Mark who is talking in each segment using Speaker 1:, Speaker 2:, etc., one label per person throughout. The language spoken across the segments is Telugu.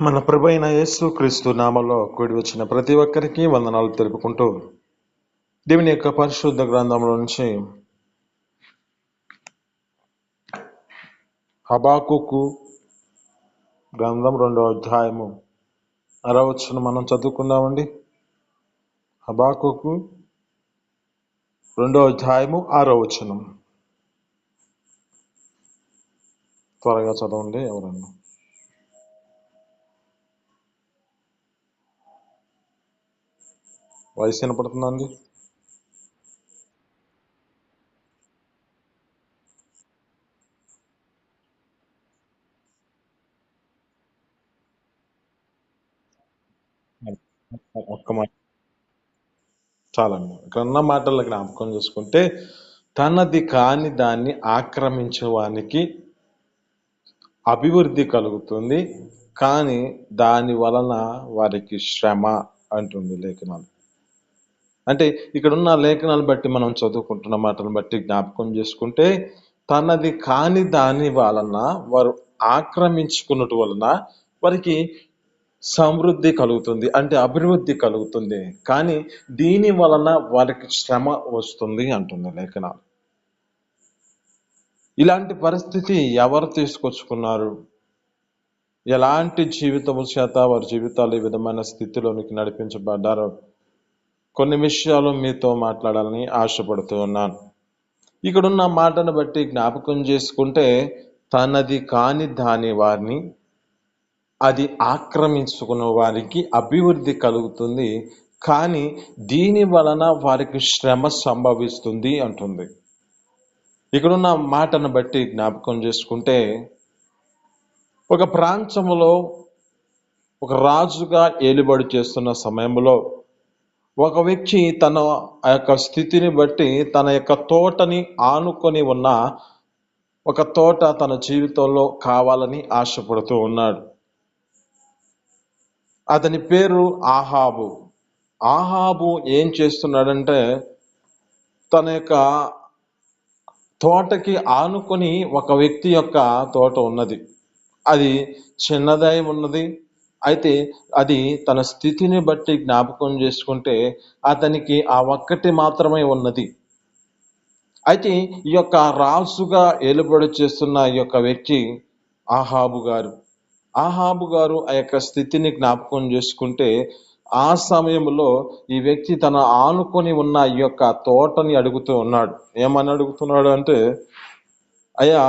Speaker 1: మన ప్రభు అయిన యేసు క్రీస్తు నామంలో కూడి వచ్చిన ప్రతి ఒక్కరికి వందనాలు తెలుపుకుంటూ దేవుని యొక్క పరిశుద్ధ గ్రంథంలో నుంచి హబాకుకు గ్రంథం 2వ అధ్యాయము 6వ వచనం మనం చదువుకుందామండి. హబాకుకు 2వ అధ్యాయము 6వ వచనం. త్వరగా చదవండి ఎవరన్నా. వయసు వినపడుతుందండి? ఒక్క మాట చాలండి. ఇక్కడ ఉన్న మాటలు జ్ఞాపకం చేసుకుంటే, తనది కాని దాన్ని ఆక్రమించేవానికి అభివృద్ధి కలుగుతుంది, కానీ దాని వలన వారికి శ్రమ అంటుంది లేఖనాలు. అంటే ఇక్కడున్న లేఖనాలు బట్టి మనం చదువుకుంటున్న మాటలను బట్టి జ్ఞాపకం చేసుకుంటే, తనది కాని దాని వలన వారు ఆక్రమించుకున్నట్టు వలన వారికి సమృద్ధి కలుగుతుంది, అంటే అభివృద్ధి కలుగుతుంది, కానీ దీని వలన వారికి శ్రమ వస్తుంది అంటుంది లేఖనాలు. ఇలాంటి పరిస్థితి ఎవరు తీసుకొచ్చుకున్నారు? ఎలాంటి జీవితము చేత వారి జీవితాలు ఈ విధమైన స్థితిలోనికి నడిపించబడ్డారో కొన్ని విషయాలు మీతో మాట్లాడాలని ఆశపడుతూ ఉన్నాను. ఇక్కడున్న మాటను బట్టి జ్ఞాపకం చేసుకుంటే, తనది కాని దాని వారిని అది ఆక్రమించుకున్న వారికి అభివృద్ధి కలుగుతుంది, కానీ దీని వలన వారికి శ్రమ సంభవిస్తుంది అంటుంది. ఇక్కడున్న మాటను బట్టి జ్ఞాపకం చేసుకుంటే, ఒక ప్రాంతంలో ఒక రాజుగా ఏలుబడి చేస్తున్న సమయంలో ఒక వ్యక్తి తన యొక్క స్థితిని బట్టి తన యొక్క తోటని ఆనుకొని ఉన్న ఒక తోట తన జీవితంలో కావాలని ఆశపడుతూ ఉన్నాడు. అతని పేరు ఆహాబు. ఆహాబు ఏం చేస్తున్నాడంటే, తన యొక్క తోటకి ఆనుకొని ఒక వ్యక్తి యొక్క తోట ఉన్నది. అది చిన్నదై ఉన్నది. అయితే అది తన స్థితిని బట్టి జ్ఞాపకం చేసుకుంటే అతనికి ఆ ఒక్కటి మాత్రమే ఉన్నది. అయితే ఈ యొక్క రాజుగా ఏలుబడి చేస్తున్న ఈ యొక్క వ్యక్తి ఆహాబు గారు. ఆహాబు గారు ఆ యొక్క స్థితిని జ్ఞాపకం చేసుకుంటే, ఆ సమయంలో ఈ వ్యక్తి తన ఆనుకొని ఉన్న ఈ యొక్క తోటని అడుగుతూ ఉన్నాడు. ఏమని అడుగుతున్నాడు అంటే, అయ్యా,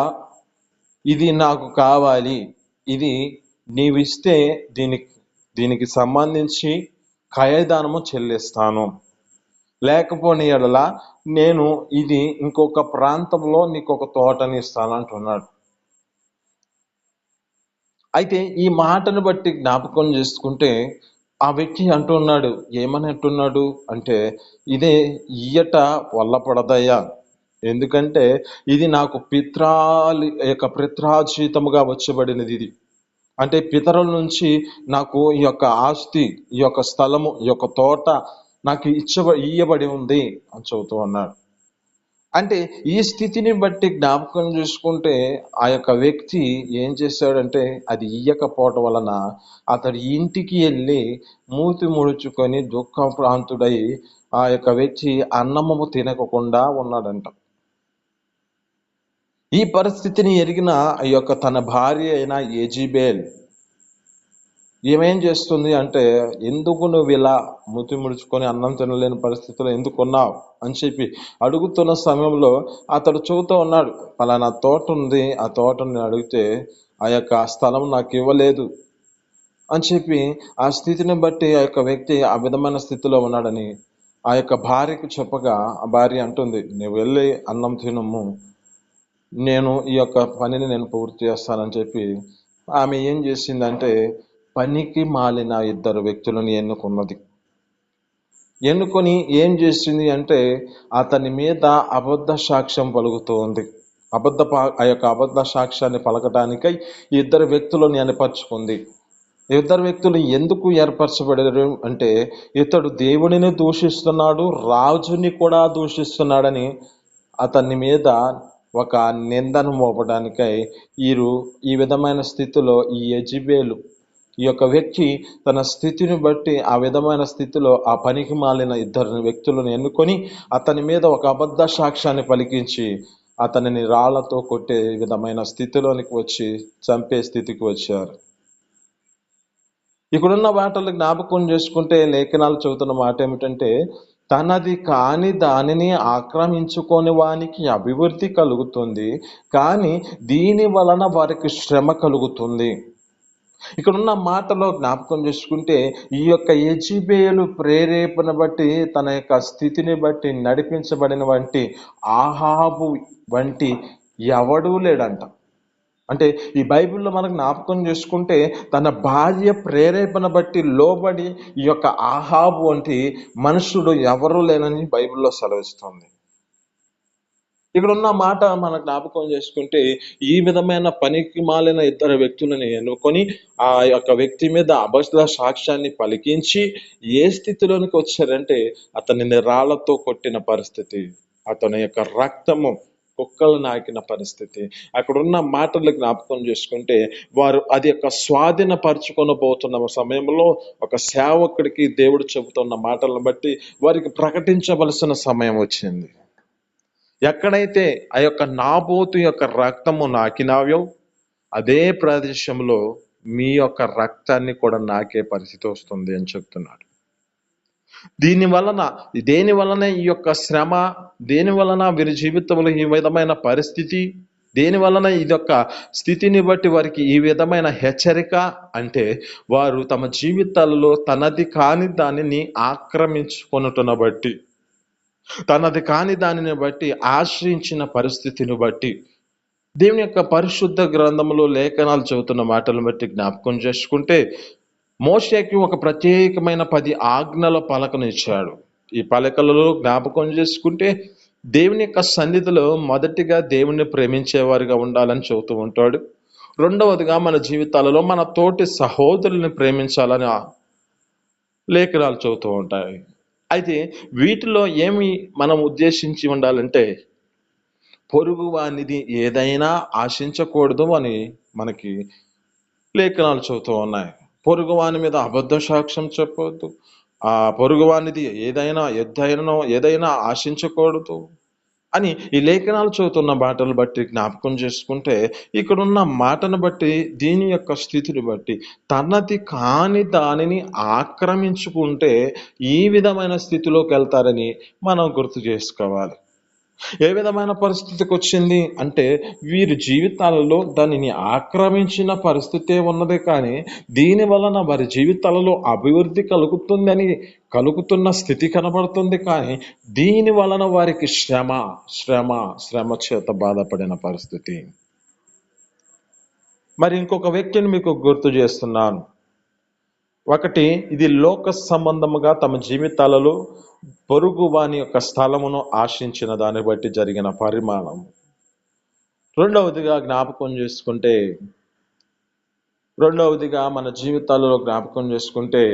Speaker 1: ఇది నాకు కావాలి, ఇది నీవిస్తే దీనికి సంబంధించి కయదానము చెల్లిస్తాను, లేకపోని ఎడల నేను ఇది ఇంకొక ప్రాంతంలో నీకు ఒక తోటని ఇస్తాను అంటున్నాడు. అయితే ఈ మాటను బట్టి జ్ఞాపకం చేసుకుంటే ఆ వ్యక్తి అంటున్నాడు, ఏమని అంటున్నాడు అంటే, ఇదే ఇయ్యట వల్లపడదయ్యా, ఎందుకంటే ఇది నాకు పిత్రాజీతముగా వచ్చబడినది. ఇది అంటే పితరుల నుంచి నాకు ఈ యొక్క ఆస్తి, ఈ యొక్క స్థలము, ఈ యొక్క తోట నాకు ఇయ్యబడి ఉంది అని చెబుతూ ఉన్నాడు. అంటే ఈ స్థితిని బట్టి జ్ఞాపకం చేసుకుంటే ఆ యొక్క వ్యక్తి ఏం చేశాడంటే, అది ఇయ్యకపోవటం వలన అతడి ఇంటికి వెళ్ళి మూతి ముడుచుకొని దుఃఖభ్రాంతుడై ఆ యొక్క వ్యక్తి అన్నము తినకుండా ఉన్నాడంట. ఈ పరిస్థితిని ఎరిగిన ఈ యొక్క తన భార్య అయిన యెజెబెల్ ఏమేం చేస్తుంది అంటే, ఎందుకు నువ్వు ఇలా మూతి ముడుచుకొని అన్నం తినలేని పరిస్థితిలో ఎందుకున్నావు అని చెప్పి అడుగుతున్న సమయంలో అతడు చెబుతూ ఉన్నాడు, పలానా తోట ఉంది, ఆ తోటని అడిగితే ఆ యొక్క స్థలం నాకు ఇవ్వలేదు అని చెప్పి ఆ స్థితిని బట్టి ఆ యొక్క వ్యక్తి ఆ విధమైన స్థితిలో ఉన్నాడని ఆ యొక్క భార్యకు చెప్పగా, ఆ భార్య అంటుంది, నువ్వు వెళ్ళి అన్నం తినము, నేను ఈ యొక్క పనిని నేను పూర్తి చేస్తానని చెప్పి ఆమె ఏం చేసిందంటే, పనికి మాలిన ఇద్దరు వ్యక్తులను ఎన్నుకొని ఏం చేసింది అంటే, అతని మీద అబద్ధ సాక్ష్యం పలుకుతూ ఉంది. ఆ యొక్క అబద్ధ సాక్ష్యాన్ని పలకటానికై ఇద్దరు వ్యక్తులను ఏర్పరచుకుంది. ఇద్దరు వ్యక్తులు ఎందుకు ఏర్పరచబడారు అంటే, ఇతడు దేవుడిని దూషిస్తున్నాడు, రాజుని కూడా దూషిస్తున్నాడని అతని మీద ఒక నిందను మోపడానికై ఈ విధమైన స్థితిలో ఈ యెజెబెలు ఈ యొక్క వ్యక్తి తన స్థితిని బట్టి ఆ విధమైన స్థితిలో ఆ పనికి మాలిన ఇద్దరు వ్యక్తులను ఎన్నుకొని అతని మీద ఒక అబద్ధ సాక్ష్యాన్ని పలికించి అతనిని రాళ్లతో కొట్టే విధమైన స్థితిలోనికి వచ్చి చంపే స్థితికి వచ్చారు. ఇక్కడున్న మాటలు జ్ఞాపకం చేసుకుంటే లేఖనాలు చెబుతున్న మాట ఏమిటంటే, తనది కాని దానిని ఆక్రమించుకొని వానికి అభివృద్ధి కలుగుతుంది, కానీ దీని వలన వారికి శ్రమ కలుగుతుంది. ఇక్కడున్న మాటలో జ్ఞాపకం చేసుకుంటే ఈ యొక్క యెజెబెలు ప్రేరేపణ బట్టి తన యొక్క స్థితిని బట్టి నడిపించబడిన వంటి ఆహాబు వంటి ఎవడూ లేడంట. అంటే ఈ బైబిల్లో మనకు జ్ఞాపకం చేసుకుంటే తన భార్య ప్రేరేపణ బట్టి లోబడి ఈ యొక్క ఆహాబు వంటి మనుషుడు ఎవరూ లేనని బైబిల్లో సెలవిస్తుంది. ఇక్కడ ఉన్న మాట మన జ్ఞాపకం చేసుకుంటే ఈ విధమైన పనికి మాలిన ఇద్దరు వ్యక్తులని ఎన్నుకొని ఆ యొక్క వ్యక్తి మీద అబద్ధ సాక్ష్యాన్ని పలికించి ఏ స్థితిలోనికి వచ్చారంటే అతనిని రాళ్లతో కొట్టిన పరిస్థితి, అతని యొక్క రక్తము కుక్కలు నాకిన పరిస్థితి. అక్కడున్న మాటలు జ్ఞాపకం చేసుకుంటే వారు అది యొక్క స్వాధీనపరచుకొనబోతున్న సమయంలో ఒక సేవకుడికి దేవుడు చెబుతున్న మాటలను బట్టి వారికి ప్రకటించవలసిన సమయం వచ్చింది. ఎక్కడైతే ఆ యొక్క నాబోతు యొక్క రక్తము నాకినావో అదే ప్రదేశంలో మీ యొక్క రక్తాన్ని కూడా నాకే పరిస్థితి వస్తుంది అని చెప్తున్నాడు. దేని వలన ఈ యొక్క శ్రమ, దేని వలన వీరి జీవితంలో ఈ విధమైన పరిస్థితి, దేని వలన ఇదొక్క స్థితిని బట్టి వారికి ఈ విధమైన హెచ్చరిక అంటే వారు తమ జీవితాలలో తనది కాని దానిని ఆక్రమించుకొనుటను బట్టి, తనది కాని దానిని బట్టి ఆశ్రయించిన పరిస్థితిని బట్టి దేవుని యొక్క పరిశుద్ధ గ్రంథంలో లేఖనాలు చెబుతున్న మాటలను బట్టి జ్ఞాపకం చేసుకుంటే మోషేకి ఒక ప్రత్యేకమైన 10 ఆజ్ఞల పలకను ఇచ్చాడు. ఈ పలకలలో జ్ఞాపకం చేసుకుంటే దేవుని యొక్క సన్నిధిలో మొదటిగా దేవుణ్ణి ప్రేమించేవారిగా ఉండాలని చెబుతూ ఉంటాడు. రెండవదిగా మన జీవితాలలో మన తోటి సహోదరుల్ని ప్రేమించాలని లేఖనాలు చెబుతూ ఉంటాయి. అయితే వీటిలో ఏమి మనం ఉద్దేశించి ఉండాలంటే పొరుగు వానిది ఏదైనా ఆశించకూడదు అని మనకి లేఖనాలు చెబుతూ ఉన్నాయి. పొరుగు వాని మీద అబద్ధ సాక్ష్యం చెప్పవద్దు, ఆ పొరుగు వానిది ఏదైనా ఆశించకూడదు అని ఈ లేఖనాలు చదువుతున్న మాటలు బట్టి జ్ఞాపకం చేసుకుంటే ఇక్కడున్న మాటను బట్టి దీని యొక్క స్థితిని బట్టి తనది కాని దానిని ఆక్రమించుకుంటే ఈ విధమైన స్థితిలోకి వెళ్తారని మనం గుర్తు చేసుకోవాలి. ఏ విధమైన పరిస్థితికి వచ్చింది అంటే వీరి జీవితాలలో దానిని ఆక్రమించిన పరిస్థితే ఉన్నదే, కానీ దీని వలన వారి జీవితాలలో అభివృద్ధి కలుగుతున్న స్థితి కనబడుతుంది, కానీ దీని వలన వారికి శ్రమ చేత బాధపడిన పరిస్థితి. మరి ఇంకొక వ్యక్తిని మీకు గుర్తు చేస్తున్నాను. ఒకటి, ఇది లోక సంబంధముగా తమ జీవితాలలో పొరుగు వాని యొక్క స్థలమును ఆశించిన దాన్ని బట్టి జరిగిన పరిమాణం. రెండవదిగా మన జీవితాలలో జ్ఞాపకం చేసుకుంటే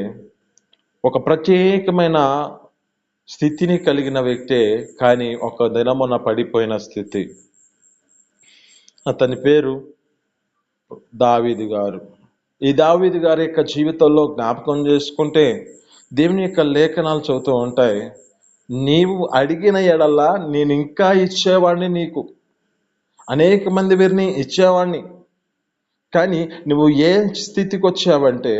Speaker 1: ఒక ప్రత్యేకమైన స్థితిని కలిగిన వ్యక్తే, కానీ ఒక దినమున పడిపోయిన స్థితి. అతని పేరు దావీదు గారు. ఈ దావీదు గారి యొక్క జీవితంలో జ్ఞాపకం చేసుకుంటే దేవుని యొక్క లేఖనాలు చదువుతూ ఉంటాయి. నీవు అడిగిన ఎడల్లా నేను ఇంకా ఇచ్చేవాడిని, నీకు అనేక మంది వీరిని ఇచ్చేవాడిని, కానీ నువ్వు ఏ స్థితికి వచ్చావంటే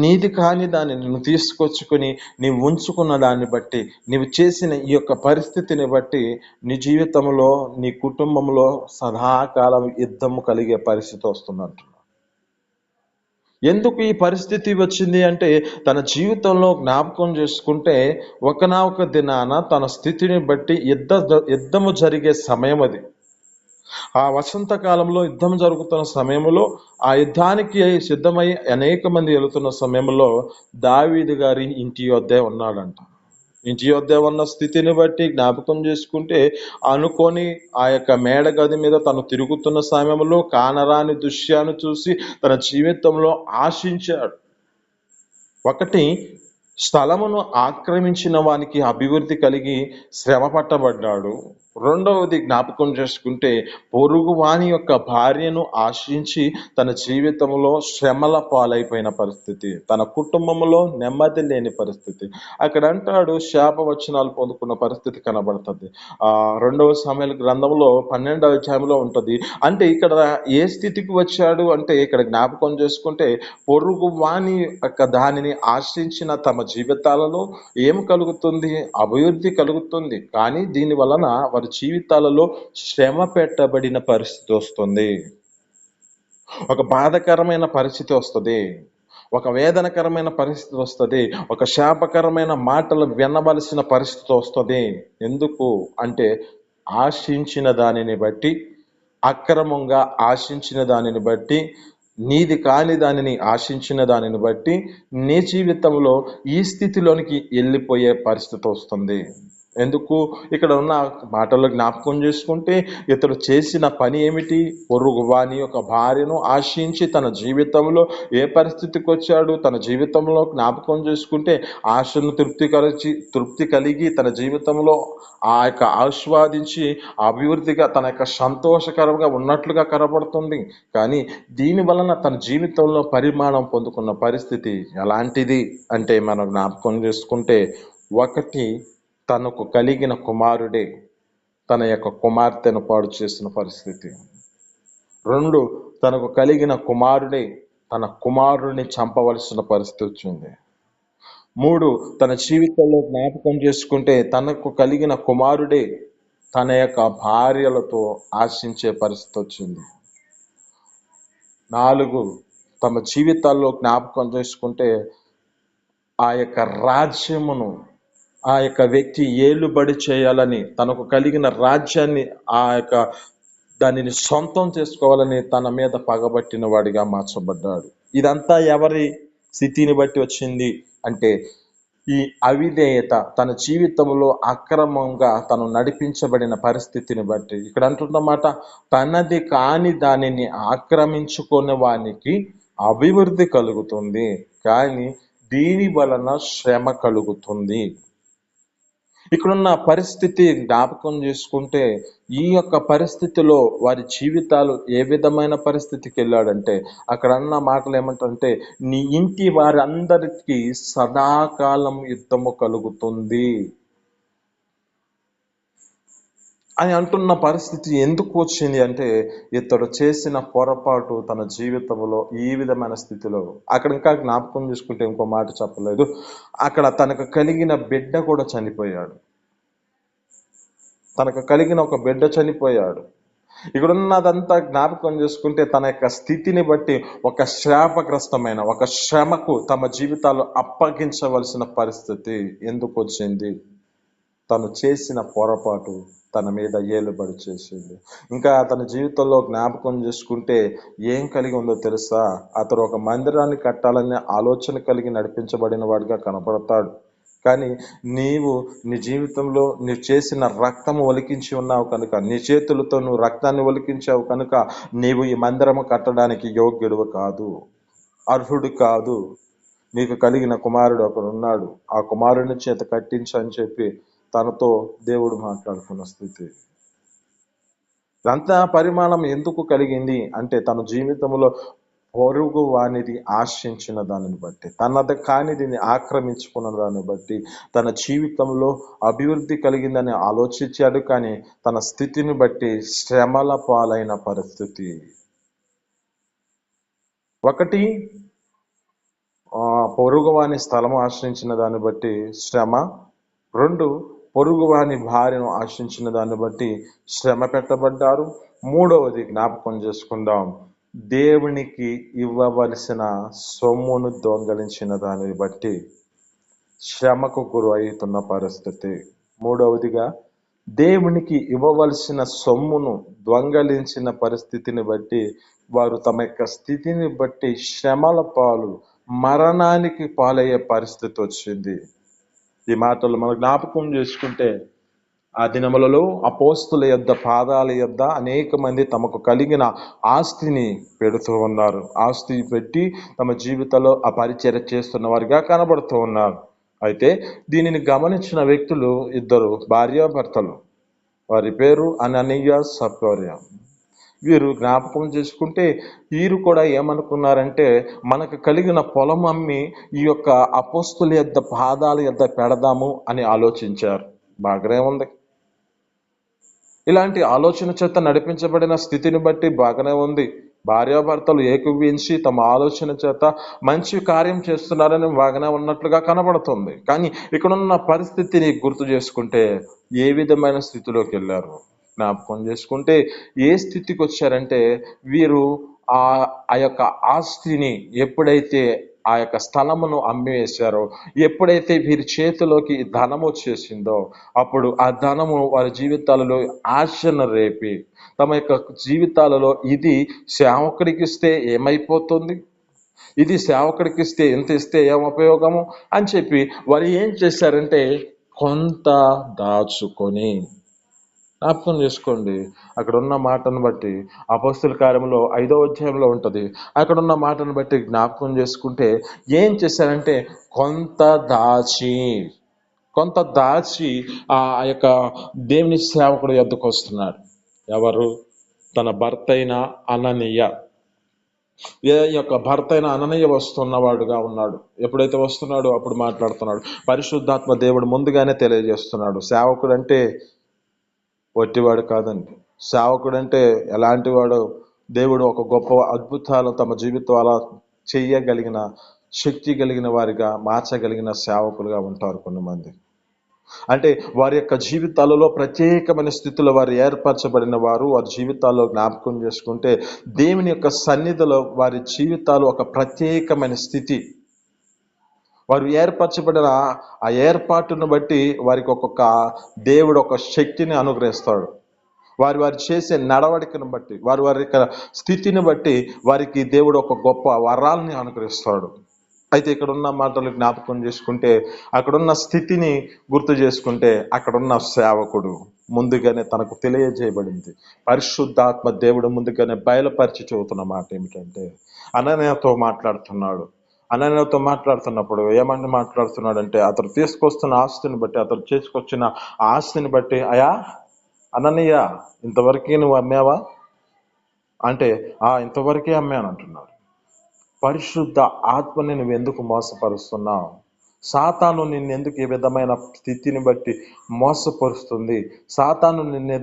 Speaker 1: నీది కాని దాన్ని నువ్వు తీసుకొచ్చుకొని నీవు ఉంచుకున్న దాన్ని బట్టి, నీవు చేసిన ఈ యొక్క పరిస్థితిని బట్టి నీ జీవితంలో నీ కుటుంబంలో సదాకాలం యుద్ధము కలిగే పరిస్థితి వస్తుందంట. ఎందుకు ఈ పరిస్థితి వచ్చింది అంటే తన జీవితంలో జ్ఞాపకం చేసుకుంటే ఒకనొక దినాన తన స్థితిని బట్టి యుద్ధము జరిగే సమయం అది. ఆ వసంతకాలంలో యుద్ధం జరుగుతున్న సమయంలో ఆ యుద్ధానికి సిద్ధమై అనేక మంది వెళుతున్న సమయంలో దావీదు గారి ఇంటి వద్దే ఉన్నాడంట. ఇంటి వద్ద ఉన్న స్థితిని బట్టి జ్ఞాపకం చేసుకుంటే అనుకొని ఆ యొక్క మేడ గది మీద తను తిరుగుతున్న సమయంలో కానరాని దృశ్యాన్ని చూసి తన జీవితంలో ఆశించాడు. ఒకటి, స్థలమును ఆక్రమించిన వానికి అభివృద్ధి కలిగి శ్రమ పట్టబడ్డాడు. రెండవది జ్ఞాపకం చేసుకుంటే, పొరుగువాని యొక్క భార్యను ఆశించి తన జీవితంలో శ్రమల పాలైపోయిన పరిస్థితి, తన కుటుంబంలో నెమ్మది లేని పరిస్థితి. అక్కడ అంటాడు శాపవచనాలు పొందుకున్న పరిస్థితి కనబడుతుంది. రెండవ సమయాల గ్రంథంలో 12వ అధ్యాయంలో ఉంటుంది. అంటే ఇక్కడ ఏ స్థితికి వచ్చాడు అంటే, ఇక్కడ జ్ఞాపకం చేసుకుంటే పొరుగువాని యొక్క దానిని ఆశించిన తమ జీవితాలలో ఏం కలుగుతుంది? అభివృద్ధి కలుగుతుంది. కానీ దీని వలన వారి జీవితాలలో శ్రమ పెట్టబడిన పరిస్థితి వస్తుంది. ఒక బాధకరమైన పరిస్థితి వస్తుంది. ఒక వేదనకరమైన పరిస్థితి వస్తుంది. ఒక శాపకరమైన మాటలు వినవలసిన పరిస్థితి వస్తుంది. ఎందుకు అంటే, ఆశించిన దానిని బట్టి, అక్రమంగా ఆశించిన దానిని బట్టి, నీది కాని దానిని ఆశించిన దానిని బట్టి నీ జీవితంలో ఈ స్థితిలోనికి వెళ్ళిపోయే పరిస్థితి వస్తుంది. ఎందుకు? ఇక్కడ ఉన్న మాటల్లో జ్ఞాపకం చేసుకుంటే, ఇతడు చేసిన పని ఏమిటి? పొరుగు వాని యొక్క భార్యను ఆశించి తన జీవితంలో ఏ పరిస్థితికి వచ్చాడు? తన జీవితంలో జ్ఞాపకం చేసుకుంటే ఆశను తృప్తి కలిగి తన జీవితంలో ఆ యొక్క ఆస్వాదించి అభివృద్ధిగా తన యొక్క సంతోషకరంగా ఉన్నట్లుగా కనబడుతుంది. కానీ దీని వలన తన జీవితంలో పరిమాణం పొందుకున్న పరిస్థితి ఎలాంటిది అంటే, మనం జ్ఞాపకం చేసుకుంటే, ఒకటి, తనకు కలిగిన కుమారుడే తన యొక్క కుమార్తెను పాడు చేసిన పరిస్థితి. 2, తనకు కలిగిన కుమారుడే తన కుమారుడిని చంపవలసిన పరిస్థితి వచ్చింది. 3, తన జీవితంలో జ్ఞాపకం చేసుకుంటే తనకు కలిగిన కుమారుడే తన యొక్క భార్యలతో ఆశించే పరిస్థితి వచ్చింది. 4, తమ జీవితాల్లో జ్ఞాపకం చేసుకుంటే ఆ యొక్క రాజ్యమును ఆ యొక్క వ్యక్తి ఏలుబడి చేయాలని, తనకు కలిగిన రాజ్యాన్ని దానిని సొంతం చేసుకోవాలని తన మీద పగబట్టిన వాడిగా మార్చబడ్డాడు. ఇదంతా ఎవరి స్థితిని బట్టి వచ్చింది అంటే, ఈ అవిధేయత, తన జీవితంలో అక్రమంగా తను నడిపించబడిన పరిస్థితిని బట్టి. ఇక్కడ అంటున్నమాట, తనది కాని దానిని ఆక్రమించుకునే వానికి అభివృద్ధి కలుగుతుంది, కానీ దీని వలన శ్రమ కలుగుతుంది. ఇక్కడున్న పరిస్థితి జ్ఞాపకం చేసుకుంటే, ఈ యొక్క పరిస్థితిలో వారి జీవితాలు ఏ విధమైన పరిస్థితికి వెళ్ళాడంటే, అక్కడ అన్న మాటలు ఏమంటారంటే, నీ ఇంటి వారందరికీ సదాకాలం యుద్ధము కలుగుతుంది అని అంటున్న పరిస్థితి ఎందుకు వచ్చింది అంటే, ఇతడు చేసిన పొరపాటు తన జీవితంలో ఈ విధమైన స్థితిలో. అక్కడ ఇంకా జ్ఞాపకం చేసుకుంటే ఇంకో మాట చెప్పలేదు, అక్కడ తనకు కలిగిన బిడ్డ కూడా చనిపోయాడు. తనకు కలిగిన ఒక బిడ్డ చనిపోయాడు. ఇక్కడున్నదంతా జ్ఞాపకం చేసుకుంటే, తన యొక్క స్థితిని బట్టి ఒక శాపగ్రస్తమైన ఒక శ్రమకు తమ జీవితాలు అప్పగించవలసిన పరిస్థితి ఎందుకు వచ్చింది? తను చేసిన పొరపాటు తన మీద ఏలుబడి చేసింది. ఇంకా అతని జీవితంలో జ్ఞాపకం చేసుకుంటే ఏం కలిగి ఉందో తెలుసా? అతడు ఒక మందిరాన్ని కట్టాలనే ఆలోచన కలిగి నడిపించబడిన వాడిగా కనపడతాడు. కానీ నీవు నీ జీవితంలో నీవు చేసిన రక్తము ఒలికించి ఉన్నావు కనుక, నీ చేతులతో నువ్వు రక్తాన్ని ఒలికించావు కనుక, నీవు ఈ మందిరము కట్టడానికి యోగ్యుడు కాదు, అర్హుడు కాదు. నీకు కలిగిన కుమారుడు ఒకడున్నాడు, ఆ కుమారుని చేత కట్టించని చెప్పి తనతో దేవుడు మాట్లాడుతున్న స్థితి. ఇదంతా పరిమాణం ఎందుకు కలిగింది అంటే, తన జీవితంలో పొరుగు వానిది ఆశించిన దానిని బట్టి, తనది కానిదిని ఆక్రమించుకున్న దాన్ని బట్టి తన జీవితంలో అభివృద్ధి కలిగిందని ఆలోచించాడు. కానీ తన స్థితిని బట్టి శ్రమల పాలైన పరిస్థితి. ఒకటి, పొరుగువాని స్థలము ఆశ్రయించిన దాన్ని బట్టి శ్రమ. 2, పొరుగువాని భార్యను ఆశించిన దాన్ని బట్టి శ్రమ పెట్టబడ్డారు. 3వది జ్ఞాపకం చేసుకుందాం, దేవునికి ఇవ్వవలసిన సొమ్మును దొంగలించిన దానిని బట్టి శ్రమకు గురి అవుతున్న పరిస్థితి. 3వదిగా, దేవునికి ఇవ్వవలసిన సొమ్మును దొంగలించిన పరిస్థితిని బట్టి వారు తమ యొక్క స్థితిని బట్టి శ్రమల పాలు, మరణానికి పాలయ్యే పరిస్థితి వచ్చింది. ఈ మాటలు మనం జ్ఞాపకం చేసుకుంటే, ఆ దినములలో అపోస్తుల యొద్ద పాదాల యొద్ద అనేక మంది తమకు కలిగిన ఆస్తిని పెడుతూ ఉన్నారు. ఆస్తి పెట్టి తమ జీవితంలో ఆ పరిచర్య చేస్తున్న వారిగా కనబడుతూ ఉన్నారు. అయితే దీనిని గమనించిన వ్యక్తులు 2 భార్యాభర్తలు. వారి పేరు అననీయ సప్ఫర్య. వీరు జ్ఞాపకం చేసుకుంటే వీరు కూడా ఏమనుకున్నారంటే మనకు కలిగిన పొలం అమ్మి ఈ యొక్క అపోస్తుల యొద్ద పాదాల యొద్ద పెడదాము అని ఆలోచించారు. బాగానే ఉంది. ఇలాంటి ఆలోచన చేత నడిపించబడిన స్థితిని బట్టి బాగానే ఉంది. భార్యాభర్తలు ఏకీభవించి తమ ఆలోచన చేత మంచి కార్యం చేస్తున్నారని బాగానే ఉన్నట్లుగా కనబడుతుంది. కానీ ఇక్కడున్న పరిస్థితిని గుర్తు చేసుకుంటే ఏ విధమైన స్థితిలోకి వెళ్ళారు జ్ఞాపకం చేసుకుంటే ఏ స్థితికి వచ్చారంటే వీరు ఆ ఆ యొక్క ఆస్తిని ఎప్పుడైతే ఆ యొక్క స్థలమును అమ్మివేశారో, ఎప్పుడైతే వీరి చేతిలోకి ధనం వచ్చేసిందో అప్పుడు ఆ ధనము వారి జీవితాలలో ఆశను రేపి తమ యొక్క జీవితాలలో ఇది సేవకుడికి ఇస్తే ఏమైపోతుంది, ఇది సేవకుడికి ఇస్తే ఎంత ఇస్తే ఏం ఉపయోగము అని చెప్పి వారు ఏం చేశారంటే కొంత దాచుకొని. జ్ఞాపకం చేసుకోండి, అక్కడ ఉన్న మాటను బట్టి అపొస్తలుల కార్యములో 5వ అధ్యాయంలో ఉంటుంది. అక్కడ ఉన్న మాటను బట్టి జ్ఞాపకం చేసుకుంటే ఏం చేశారంటే కొంత దాచి ఆ యొక్క దేవుని సేవకుడు యొద్దకు వస్తున్నాడు. ఎవరు? తన భర్త అయిన అననీయ. యొక్క భర్త అయిన అననీయ వస్తున్నవాడుగా ఉన్నాడు. ఎప్పుడైతే వస్తున్నాడో అప్పుడు మాట్లాడుతున్నాడు. పరిశుద్ధాత్మ దేవుడు ముందుగానే తెలియజేస్తున్నాడు, సేవకుడు అంటే వట్టివాడు కాదండి. సేవకుడు అంటే ఎలాంటి వాడు? దేవుడు ఒక గొప్ప అద్భుతాలు తమ జీవితాల చెయ్యగలిగిన శక్తి కలిగిన వారిగా మార్చగలిగిన సేవకులుగా ఉంటారు కొంతమంది. అంటే వారి యొక్క జీవితాలలో ప్రత్యేకమైన స్థితిలో వారు ఏర్పరచబడిన వారు. వారి జీవితాల్లో జ్ఞాపకం చేసుకుంటే దేవుని యొక్క సన్నిధిలో వారి జీవితాలు ఒక ప్రత్యేకమైన స్థితి. వారు ఏర్పరచబడిన ఆ ఏర్పాటును బట్టి వారికి ఒక్కొక్క దేవుడు ఒక శక్తిని అనుగ్రహిస్తాడు. వారి చేసే నడవడికను బట్టి, వారి యొక్క స్థితిని బట్టి వారికి దేవుడు ఒక గొప్ప వరాలని అనుగ్రహిస్తాడు. అయితే ఇక్కడ ఉన్న మాటలు జ్ఞాపకం చేసుకుంటే, అక్కడున్న స్థితిని గుర్తు చేసుకుంటే, అక్కడున్న సేవకుడు ముందుగానే తనకు తెలియజేయబడింది. పరిశుద్ధాత్మ దేవుడు ముందుగానే బయలుపరిచి చెబుతున్న మాట ఏమిటంటే, అననీయతో మాట్లాడుతున్నాడు. అననీయతో మాట్లాడుతున్నప్పుడు ఏమని మాట్లాడుతున్నాడంటే, అతను తీసుకొస్తున్న ఆస్తిని బట్టి, అతను చేసుకొచ్చిన ఆస్తిని బట్టి, అయా అననీయ, ఇంతవరకు నువ్వు అమ్మావా అంటే, ఇంతవరకే అమ్మాను అంటున్నాడు. పరిశుద్ధ ఆత్మని నువ్వు ఎందుకు మోసపరుస్తున్నావు? సాతాను నిన్నెందుకు ఏ విధమైన స్థితిని బట్టి మోసపరుస్తుంది? సాతాను నిన్ను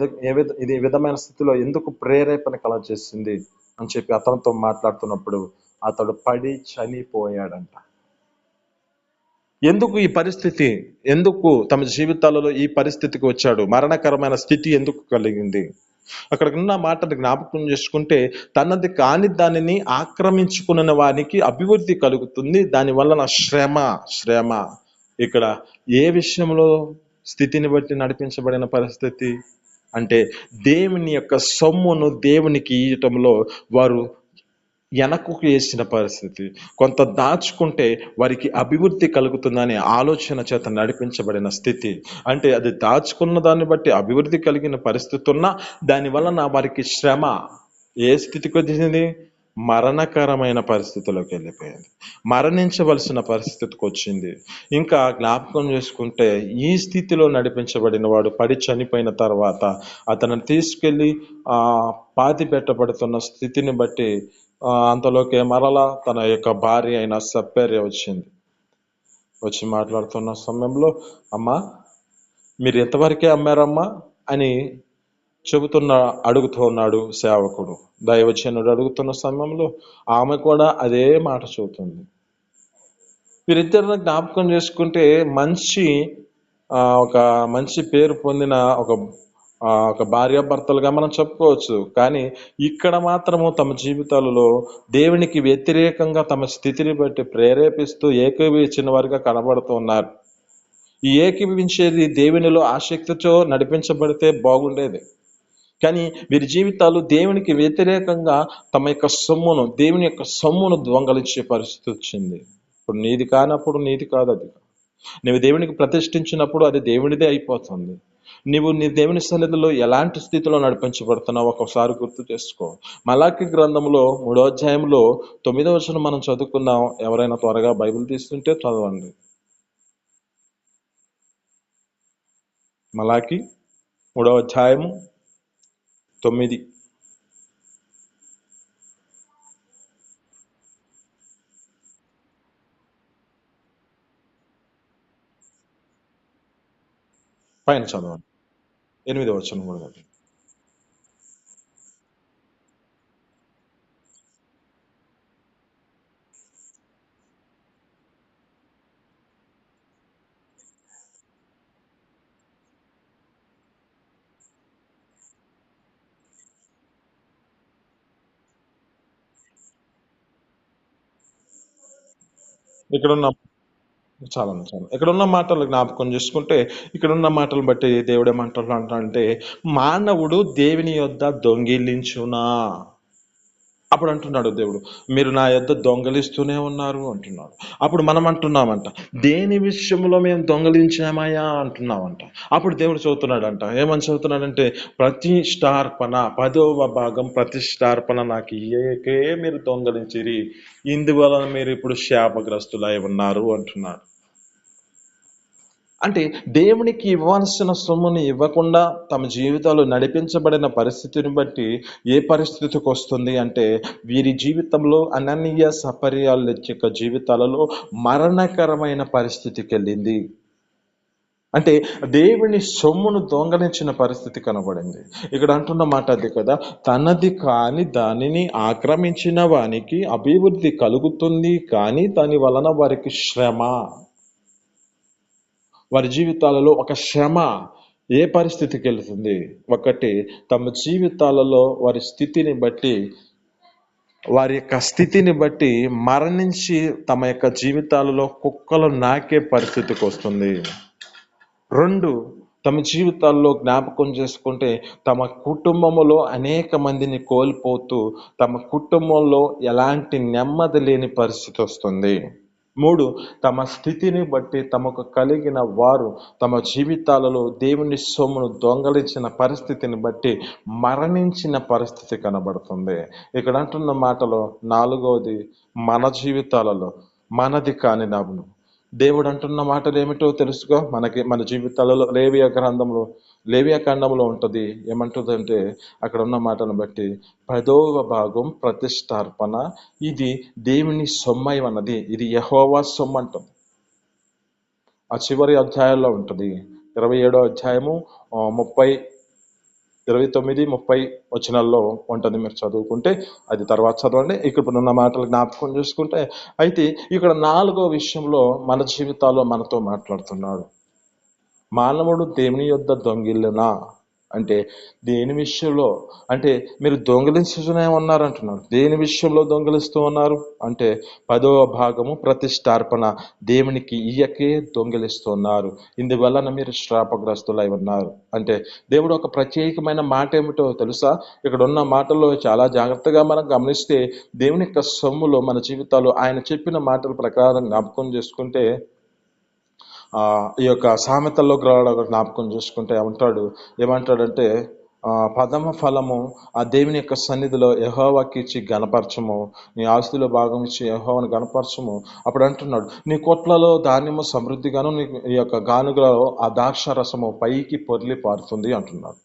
Speaker 1: ఇది విధమైన స్థితిలో ఎందుకు ప్రేరేపణ కలగజేసింది అని చెప్పి అతనితో మాట్లాడుతున్నప్పుడు అతడు పడి చనిపోయాడంట. ఎందుకు ఈ పరిస్థితి? ఎందుకు తమ జీవితాలలో ఈ పరిస్థితికి వచ్చాడు? మరణకరమైన స్థితి ఎందుకు కలిగింది? అక్కడ ఉన్న మాటను జ్ఞాపకం చేసుకుంటే, తనది కాని దానిని ఆక్రమించుకున్న వానికి అభివృద్ధి కలుగుతుంది, దాని వలన శ్రమ. ఇక్కడ ఏ విషయంలో స్థితిని బట్టి నడిపించబడిన పరిస్థితి అంటే, దేవుని యొక్క సొమ్మును దేవునికి ఇయ్యటంలో వారు వెనక్కు వేసిన పరిస్థితి. కొంత దాచుకుంటే వారికి అభివృద్ధి కలుగుతుందనే ఆలోచన చేత నడిపించబడిన స్థితి. అంటే అది దాచుకున్న దాన్ని బట్టి అభివృద్ధి కలిగిన పరిస్థితి ఉన్నా దాని వలన వారికి శ్రమ ఏ స్థితికి వచ్చింది? మరణకరమైన పరిస్థితిలోకి వెళ్ళిపోయింది. మరణించవలసిన పరిస్థితికి వచ్చింది. ఇంకా జ్ఞాపకం చేసుకుంటే ఈ స్థితిలో నడిపించబడిన వాడు పడి చనిపోయిన తర్వాత అతను తీసుకెళ్ళి పాతి పెట్టబడుతున్న స్థితిని బట్టి అంతలోకే మరలా తన యొక్క భార్య అయిన సప్ఫర్య వచ్చి మాట్లాడుతున్న సమయంలో, అమ్మా మీరు ఎంతవరకే అమ్మారమ్మా అని అడుగుతూ ఉన్నాడు సేవకుడు. దైవజనుడు అడుగుతున్న సమయంలో ఆమె కూడా అదే మాట చెబుతుంది. వీరిద్దరిని జ్ఞాపకం చేసుకుంటే ఒక మంచి పేరు పొందిన ఒక భార్యాభర్తలుగా మనం చెప్పుకోవచ్చు. కానీ ఇక్కడ మాత్రము తమ జీవితాలలో దేవునికి వ్యతిరేకంగా తమ స్థితిని బట్టి ప్రేరేపిస్తూ ఏకీభవించిన వారిగా కనబడుతున్నారు. ఈ ఏకీభవించేది దేవునిలో ఆసక్తితో నడిపించబడితే బాగుండేది. కానీ వీరి జీవితాలు దేవునికి వ్యతిరేకంగా తమ యొక్క దేవుని యొక్క సొమ్మును దొంగలించే పరిస్థితి వచ్చింది. ఇప్పుడు నీది కానప్పుడు నీది కాదు అది. నువ్వు దేవునికి ప్రతిష్ఠించినప్పుడు అది దేవునిదే అయిపోతుంది. నీ దేవుని సన్నిధిలో ఎలాంటి స్థితిలో నడిపించబడుతున్నావు ఒకసారి గుర్తు చేసుకో. మలాకి గ్రంథంలో 3వ అధ్యాయంలో 9వ వచనం మనం చదువుకుందాం. ఎవరైనా త్వరగా బైబిల్ తీస్తుంటే చదవండి. మలాకి 3వ అధ్యాయము 9. పైన చదవండి. 8వ వచనం కూడా చదవండి. ఇక్కడున్న ఇక్కడున్న మాటలు జ్ఞాపకం చేసుకుంటే, ఇక్కడున్న మాటలు బట్టి దేవుడు ఏమంటున్నాడంటే, మానవుడు దేవుని యొద్ద దొంగిలించునా. అప్పుడు అంటున్నాడు దేవుడు, మీరు నా యొద్ద దొంగలిస్తూనే ఉన్నారు అంటున్నాడు. అప్పుడు మనం అంటున్నామంట, దేని విషయంలో మేము దొంగలించామయ్యా అంటున్నామంట. అప్పుడు దేవుడు చదువుతున్నాడంట, ఏమని చదువుతున్నాడంటే, ప్రతిష్టార్పణ 10వ భాగం ప్రతిష్టార్పణ నాకు ఇయ్యకే మీరు దొంగలించిరి, ఇందువలన మీరు ఇప్పుడు శాపగ్రస్తులై ఉన్నారు అంటున్నాడు. అంటే దేవునికి ఇవ్వాల్సిన సొమ్ముని ఇవ్వకుండా తమ జీవితాలు నడిపించబడిన పరిస్థితిని బట్టి ఏ పరిస్థితికి వస్తుంది అంటే, వీరి జీవితంలో అననీయ సపర్యాల యొక్క జీవితాలలో మరణకరమైన పరిస్థితికి వెళ్ళింది. అంటే దేవుని సొమ్మును దొంగలించిన పరిస్థితి కనబడింది. ఇక్కడ అంటున్న మాట అది కదా, తనది కాని దానిని ఆక్రమించిన వానికి అభివృద్ధి కలుగుతుంది, కానీ దాని వలన వారికి శ్రమ. వారి జీవితాలలో ఒక శ్రమ ఏ పరిస్థితికి వెళ్తుంది? ఒకటి, తమ జీవితాలలో వారి యొక్క స్థితిని బట్టి మరణించి తమ యొక్క జీవితాలలో కుక్కలు నాకే పరిస్థితికి వస్తుంది. 2, తమ జీవితాల్లో జ్ఞాపకం చేసుకుంటే తమ కుటుంబములో అనేక మందిని కోల్పోతూ తమ కుటుంబంలో ఎలాంటి నెమ్మది లేని పరిస్థితి వస్తుంది. 3, తమ స్థితిని బట్టి తమకు కలిగిన వారు తమ జీవితాలలో దేవుని సొమ్మును దొంగలించిన పరిస్థితిని బట్టి మరణించిన పరిస్థితి కనబడుతుంది. ఇక్కడ అంటున్న మాటలో 4వది, మన జీవితాలలో మనది కాని నవ్వును. దేవుడు అంటున్న మాటలు ఏమిటో తెలుసుకో. మన జీవితాలలో లేవియా ఖండంలో ఉంటుంది. ఏమంటుందంటే, అక్కడ ఉన్న మాటను బట్టి 10వ భాగం ప్రతిష్టార్పణ ఇది దేవుని సొమ్మై ఉన్నది, ఇది యెహోవా సొమ్ము అంటుంది. ఆ చివరి అధ్యాయంలో ఉంటుంది, 27వ అధ్యాయము 29, 30 వచనాల్లో ఉంటుంది. మీరు చదువుకుంటే అది తర్వాత చదవండి. ఇక్కడ ఉన్న మాటలు జ్ఞాపకం చేసుకుంటే, అయితే ఇక్కడ 4వ విషయంలో మన జీవితాల్లో మనతో మాట్లాడుతున్నాడు. మానవుడు దేవుని యొద్ద దొంగిలినా అంటే దేని విషయంలో అంటే, మీరు దొంగిలిస్తూనే ఉన్నారంటున్నాడు. దేని విషయంలో దొంగిలిస్తూ ఉన్నారు అంటే, 10వ భాగము ప్రతిష్టార్పణ దేవునికి ఇయ్యకే దొంగిలిస్తున్నారు, ఇందువలన మీరు శాపగ్రస్తులై ఉన్నారు. అంటే దేవుడు ఒక ప్రత్యేకమైన మాట ఏమిటో తెలుసా? ఇక్కడ ఉన్న మాటల్లో చాలా జాగ్రత్తగా మనం గమనిస్తే, దేవుని యొక్క సొమ్ములో మన జీవితాలు ఆయన చెప్పిన మాటల ప్రకారం జ్ఞాపకం చేసుకుంటే, ఈ యొక్క సామెతల్లో జ్ఞాపకం చేసుకుంటే ఏమంటాడంటే, పదమ ఫలము ఆ దేవుని యొక్క సన్నిధిలో యెహోవాకి ఇచ్చి గణపరచము, నీ ఆస్తిలో భాగం ఇచ్చి యెహోవాను గణపరచము. అప్పుడు అంటున్నాడు, నీ కొట్లలో ధాన్యము సమృద్ధిగాను, నీ ఈ యొక్క గానుగలో ఆ ద్రాక్ష రసము పైకి పొర్లి పారుతుంది అంటున్నాడు.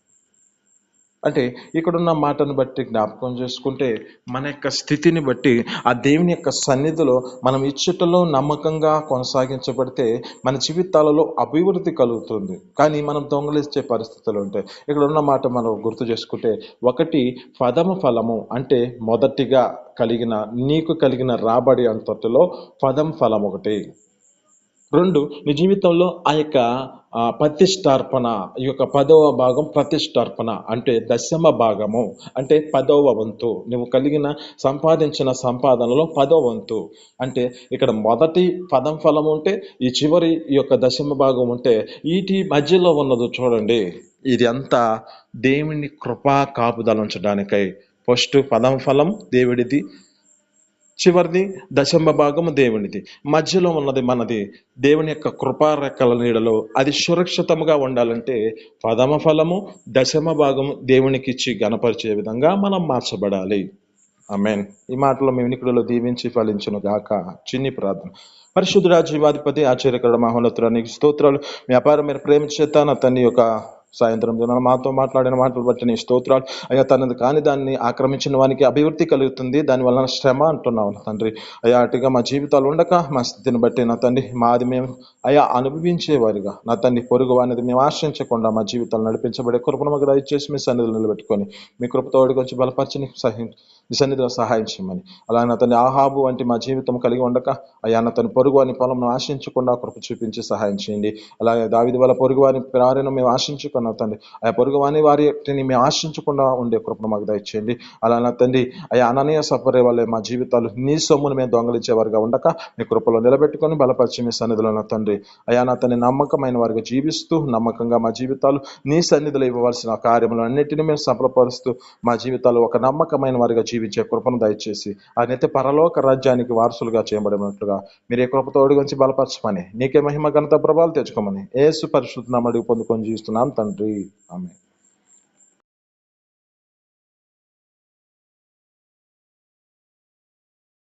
Speaker 1: అంటే ఇక్కడున్న మాటను బట్టి జ్ఞాపకం చేసుకుంటే, మన యొక్క స్థితిని బట్టి ఆ దేవుని యొక్క సన్నిధిలో మనం ఇచ్చుటలో నమ్మకంగా కొనసాగించబడితే మన జీవితాలలో అభివృద్ధి కలుగుతుంది. కానీ మనం దొంగలించే పరిస్థితులు ఉంటాయి. ఇక్కడ ఉన్న మాట మనం గుర్తు చేసుకుంటే, 1, పదమ ఫలము అంటే మొదటిగా నీకు కలిగిన రాబడి అంతటిలో పదం ఫలం ఒకటి. 2, నీ జీవితంలో ఆ యొక్క ప్రతిష్టార్పణ, ఈ యొక్క 10వ భాగం ప్రతిష్టార్పణ అంటే దశమ భాగము, అంటే 10వ వంతు. నువ్వు సంపాదించిన సంపాదనలో 10వ వంతు. అంటే ఇక్కడ మొదటి పదం ఫలం ఉంటే, ఈ చివరి ఈ యొక్క దశమ భాగం ఉంటే, వీటి మధ్యలో ఉన్నది చూడండి, ఇది అంతా దేవుని కృపా కాపుదల ఉంచడానికై. ఫస్ట్ పదం ఫలం దేవుడిది, చివరిది దశమ భాగము దేవునిది, మధ్యలో ఉన్నది మనది. దేవుని యొక్క కృపారెక్కల నీడలో అది సురక్షితముగా ఉండాలంటే పదమ ఫలము దశమ భాగము దేవునికి ఇచ్చి గణపరిచే విధంగా మనం మార్చబడాలి. ఆమేన్. ఈ మాటలో మీ వినికిడిలో దీవించి ఫలించును గాక. చిన్ని ప్రార్థన. పరిశుద్ధుడా, జీవాధిపతి, ఆశ్చర్యకరుడ, మహోన్నతుడా, నీకు స్తోత్రాలు. మీ అపారమైన ప్రేమ చేత నా తండ్రి యొక్క సాయంత్రం దినాన మాతో మాట్లాడిన మాటలు బట్టి నీ స్తోత్రాలు. అయ్యా, తనది కాని దాన్ని ఆక్రమించిన వానికి అభివృద్ధి కలుగుతుంది, దాని వలన శ్రమ అంటున్నావు నా తండ్రి. అయ్యా, అటుగా మా జీవితాలు ఉండక మా స్థితిని బట్టి నా తండ్రి మాది మేము అయ్యా అనుభవించేవారిగా నా తండ్రి పొరుగు అనేది మేము ఆశ్రయించకుండా మా జీవితాలు నడిపించబడే కృపను మాకు దయచేసి మీ సన్నిధిలో నిలబెట్టుకొని మీ కృపతో వచ్చి బలపరచని మీ సన్నిధిలో సహాయం చేయమని. అలాగే నా తండ్రి ఆహాబు వంటి మా జీవితం కలిగి ఉండక అయ్యా నా తన పొరుగు అని పొలం ఆశించకుండా కృప చూపించి సహాయం చేయండి. అలాగే దావీదు వల్ల పొరుగు వారిని ప్రారిన మేము ఆశించుకున్న తండ్రి ఆయా పొరుగు వారిని మేము ఆశించకుండా ఉండే కృపను మాకు దయచేయండి. అలా నా తండ్రి అయ్యా అననీయ సఫరే వల్లే మా జీవితాలు నీ సొమ్మును మేము దొంగలించేవారుగా ఉండక మీ కృపలో నిలబెట్టుకొని బలపరిచి మీ సన్నిధిలో నా తండ్రి అయ్యా నా తండ్రి నమ్మకమైన వారిగా జీవిస్తూ నమ్మకంగా మా జీవితాలు నీ సన్నిధిలో ఇవ్వవలసిన కార్యములు అన్నిటిని మేము సఫలపరుస్తూ మా జీవితాలు ఒక నమ్మకమైన వారిగా జీవించే కృపను దయచేసి ఆ నిత్య పరలోక రాజ్యానికి వారసులుగా చేయబడినట్లుగా మీరే కృపతో అడుగుంచి బలపరచమని నీకే మహిమ ఘనత ప్రభావాలు తెచ్చుకోమని యేసు పరిశుద్ధ నామమున పొందుకొని జీవిస్తున్నాం తండ్రి. ఆమేన్.